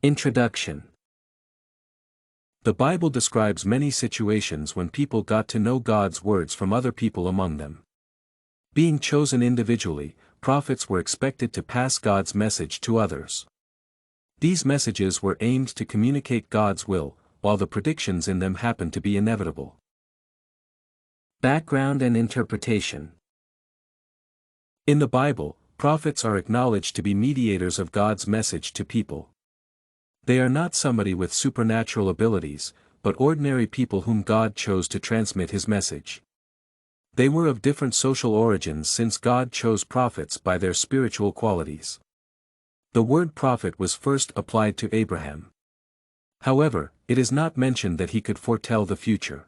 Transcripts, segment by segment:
Introduction. The Bible describes many situations when people got to know God's words from other people among them. Being chosen individually, prophets were expected to pass God's message to others. These messages were aimed to communicate God's will, while the predictions in them happened to be inevitable. Background and interpretation. In the Bible, prophets are acknowledged to be mediators of God's message to people. They are not somebody with supernatural abilities, but ordinary people whom God chose to transmit his message. They were of different social origins since God chose prophets by their spiritual qualities. The word prophet was first applied to Abraham. However, it is not mentioned that he could foretell the future.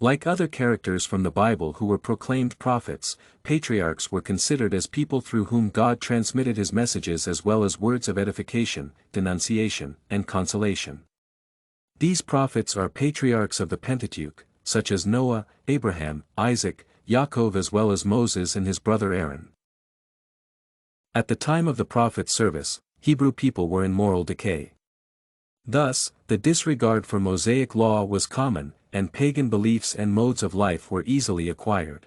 Like other characters from the Bible who were proclaimed prophets, patriarchs were considered as people through whom God transmitted his messages as well as words of edification, denunciation, and consolation. These prophets are patriarchs of the Pentateuch, such as Noah, Abraham, Isaac, Yaakov as well as Moses and his brother Aaron. At the time of the prophet's service, Hebrew people were in moral decay. Thus, the disregard for Mosaic law was common, and pagan beliefs and modes of life were easily acquired.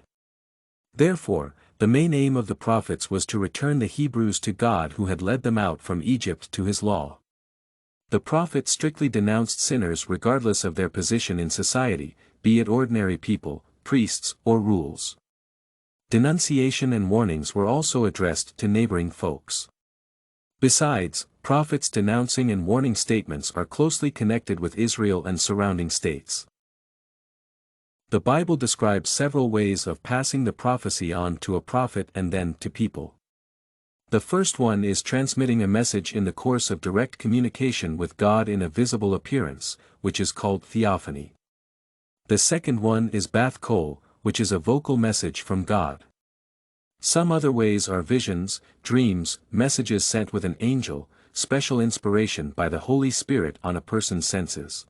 Therefore, the main aim of the prophets was to return the Hebrews to God who had led them out from Egypt to his law. The prophet strictly denounced sinners regardless of their position in society, be it ordinary people, priests, or rules. Denunciation and warnings were also addressed to neighboring folks. Besides, prophets' denouncing and warning statements are closely connected with Israel and surrounding states. The Bible describes several ways of passing the prophecy on to a prophet and then to people. The first one is transmitting a message in the course of direct communication with God in a visible appearance, which is called theophany. The second one is bath kol, which is a vocal message from God. Some other ways are visions, dreams, messages sent with an angel, special inspiration by the Holy Spirit on a person's senses.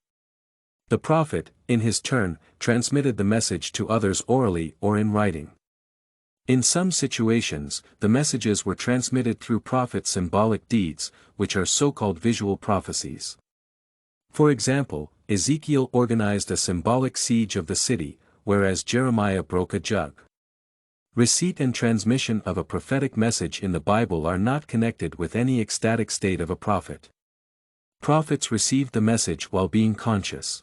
The prophet, in his turn, transmitted the message to others orally or in writing. In some situations, the messages were transmitted through prophet symbolic deeds, which are so-called visual prophecies. For example, Ezekiel organized a symbolic siege of the city, whereas Jeremiah broke a jug. Receipt and transmission of a prophetic message in the Bible are not connected with any ecstatic state of a prophet. Prophets received the message while being conscious.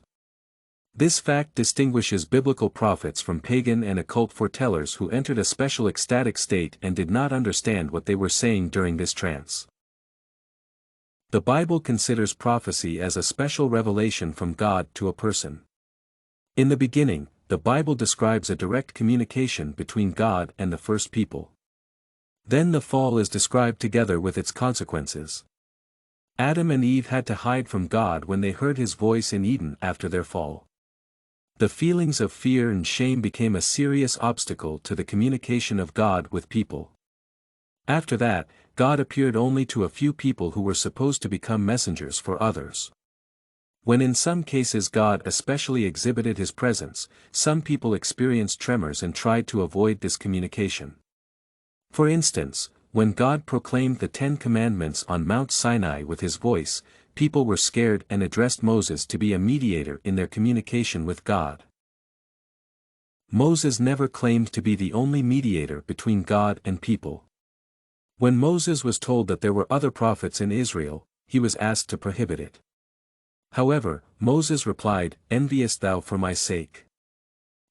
This fact distinguishes biblical prophets from pagan and occult foretellers who entered a special ecstatic state and did not understand what they were saying during this trance. The Bible considers prophecy as a special revelation from God to a person. In the beginning, the Bible describes a direct communication between God and the first people. Then the fall is described together with its consequences. Adam and Eve had to hide from God when they heard his voice in Eden after their fall. The feelings of fear and shame became a serious obstacle to the communication of God with people. After that, God appeared only to a few people who were supposed to become messengers for others. When in some cases God especially exhibited his presence, some people experienced tremors and tried to avoid this communication. For instance, when God proclaimed the 10 Commandments on Mount Sinai with his voice, people were scared and addressed Moses to be a mediator in their communication with God. Moses never claimed to be the only mediator between God and people. When Moses was told that there were other prophets in Israel, he was asked to prohibit it. However, Moses replied, "Enviest thou for my sake?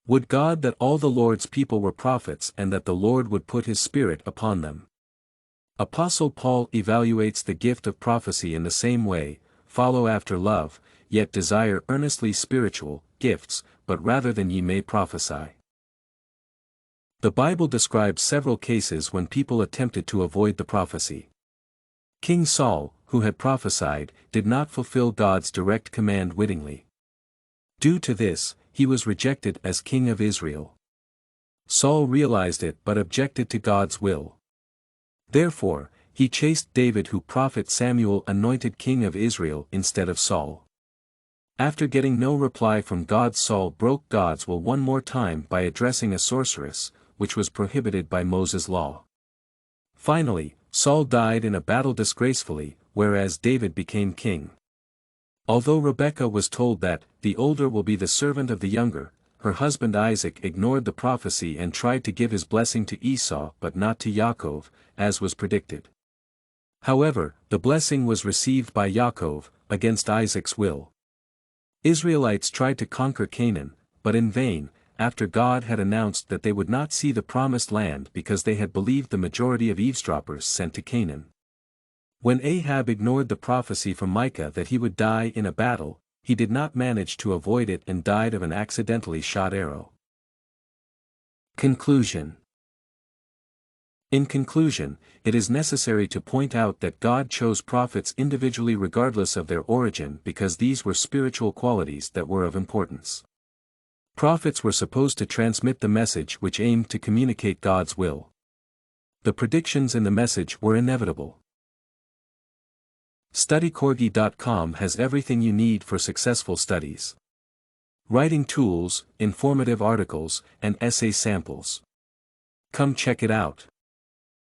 Would God that all the Lord's people were prophets and that the Lord would put his Spirit upon them." Apostle Paul evaluates the gift of prophecy in the same way: follow after love, yet desire earnestly spiritual gifts, but rather than ye may prophesy. The Bible describes several cases when people attempted to avoid the prophecy. King Saul, who had prophesied, did not fulfill God's direct command wittingly. Due to this, he was rejected as king of Israel. Saul realized it but objected to God's will. Therefore, he chased David, who prophet Samuel anointed king of Israel instead of Saul. After getting no reply from God, Saul broke God's will one more time by addressing a sorceress, which was prohibited by Moses' law. Finally, Saul died in a battle disgracefully, whereas David became king. Although Rebekah was told that, the older will be the servant of the younger, her husband Isaac ignored the prophecy and tried to give his blessing to Esau but not to Yaakov, as was predicted. However, the blessing was received by Yaakov, against Isaac's will. Israelites tried to conquer Canaan, but in vain, after God had announced that they would not see the promised land because they had believed the majority of eavesdroppers sent to Canaan. When Ahab ignored the prophecy from Micah that he would die in a battle, he did not manage to avoid it and died of an accidentally shot arrow. Conclusion. In conclusion, it is necessary to point out that God chose prophets individually regardless of their origin because these were spiritual qualities that were of importance. Prophets were supposed to transmit the message which aimed to communicate God's will. The predictions in the message were inevitable. StudyCorgi.com has everything you need for successful studies. Writing tools, informative articles, and essay samples. Come check it out.